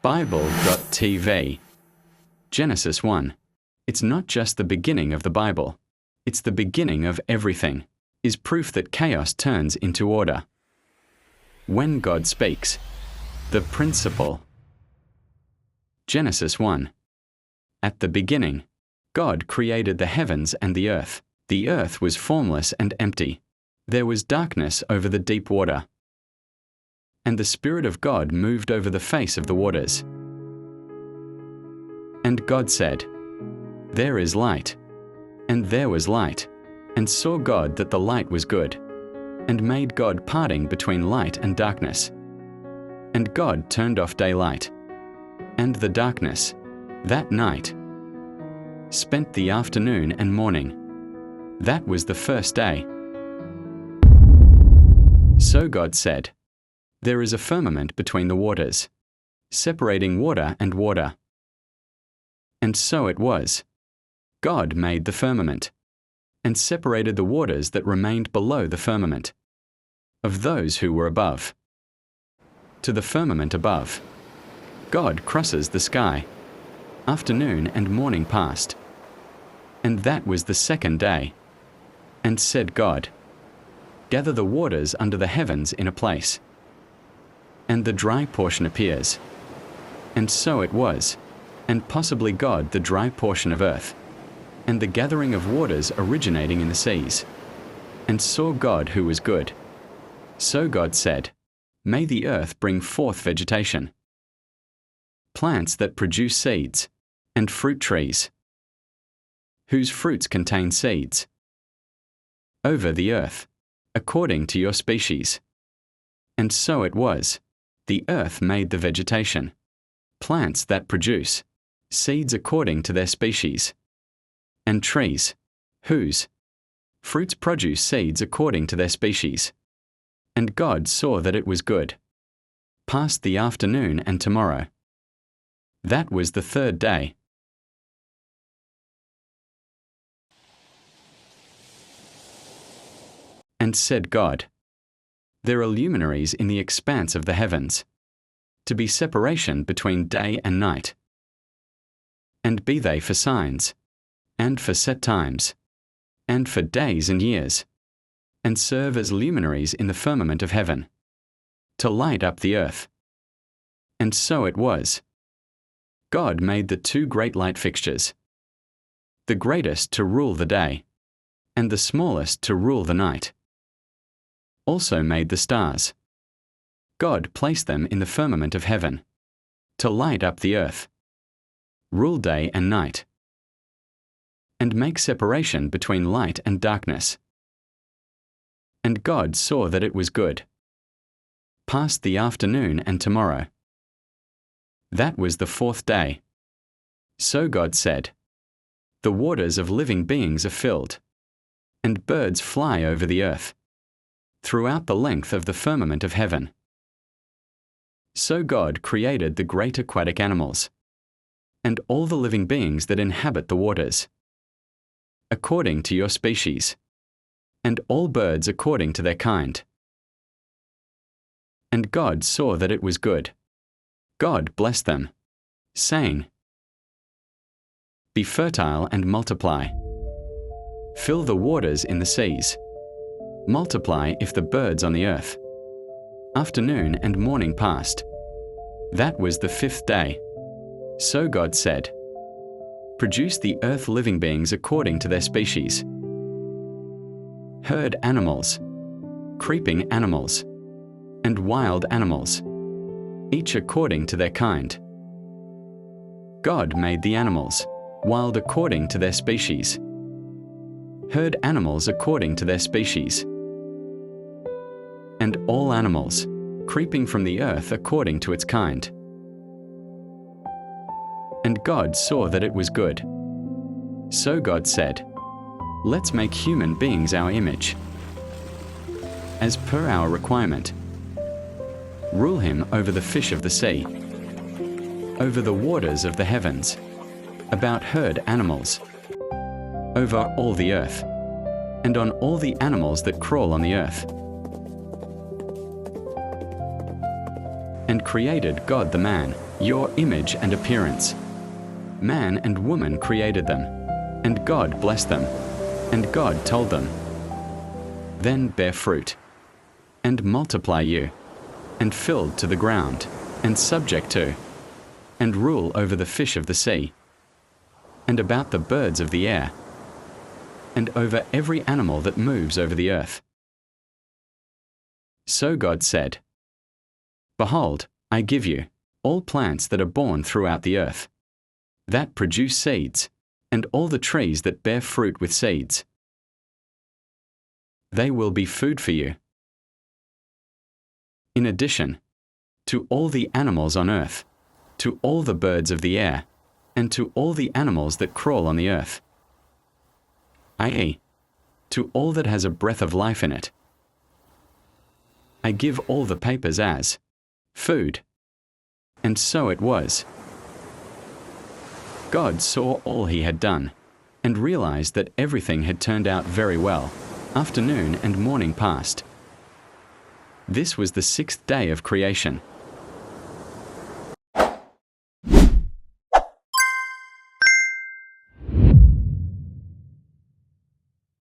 Bible.TV. Genesis 1. It's not just the beginning of the Bible. It's the beginning of everything. Is proof that chaos turns into order. When God speaks. The principle. Genesis 1. At the beginning, God created the heavens and the earth. The earth was formless and empty. There was darkness over the deep water. And the Spirit of God moved over the face of the waters. And God said, "There is light." And there was light. And saw God that the light was good. And made God parting between light and darkness. And God turned off daylight. And the darkness, that night, spent the afternoon and morning. That was the first day. So God said, "There is a firmament between the waters, separating water and water." And so it was. God made the firmament, and separated the waters that remained below the firmament, of those who were above. To the firmament above, God crosses the sky. Afternoon and morning passed. And that was the second day. And said God, "Gather the waters under the heavens in a place." And the dry portion appears. And so it was, and possibly God the dry portion of earth, and the gathering of waters originating in the seas. And saw God who was good. So God said, "May the earth bring forth vegetation, plants that produce seeds, and fruit trees, whose fruits contain seeds, over the earth, according to your species." And so it was. The earth made the vegetation, plants that produce seeds according to their species, and trees, whose fruits produce seeds according to their species. And God saw that it was good. Passed the afternoon and tomorrow. That was the third day. And said God, "There are luminaries in the expanse of the heavens, to be separation between day and night. And be they for signs, and for set times, and for days and years, and serve as luminaries in the firmament of heaven, to light up the earth." And so it was. God made the two great light fixtures, the greatest to rule the day, and the smallest to rule the night. Also made the stars. God placed them in the firmament of heaven, to light up the earth, rule day and night, and make separation between light and darkness. And God saw that it was good. Passed the afternoon and tomorrow. That was the fourth day. So God said, "The waters of living beings are filled, and birds fly over the earth, throughout the length of the firmament of heaven." So God created the great aquatic animals, and all the living beings that inhabit the waters, according to your species, and all birds according to their kind. And God saw that it was good. God blessed them, saying, "Be fertile and multiply. Fill the waters in the seas. Multiply if the birds on the earth." Afternoon and morning passed. That was the fifth day. So God said, "Produce the earth living beings according to their species, herd animals, creeping animals, and wild animals, each according to their kind." God made the animals, wild according to their species, herd animals according to their species, and all animals, creeping from the earth according to its kind. And God saw that it was good. So God said, "Let's make human beings our image, as per our requirement. Rule him over the fish of the sea, over the waters of the heavens, about herd animals, over all the earth, and on all the animals that crawl on the earth." And created God the man, your image and appearance. Man and woman created them, and God blessed them, and God told them, "Then bear fruit, and multiply you, and fill to the ground, and subject to, and rule over the fish of the sea, and about the birds of the air, and over every animal that moves over the earth." So God said, "Behold, I give you all plants that are born throughout the earth, that produce seeds, and all the trees that bear fruit with seeds. They will be food for you. In addition, to all the animals on earth, to all the birds of the air, and to all the animals that crawl on the earth, i.e., to all that has a breath of life in it, I give all the papers as food." And so it was. God saw all he had done, and realized that everything had turned out very well. Afternoon and morning passed. This was the 6th day of creation.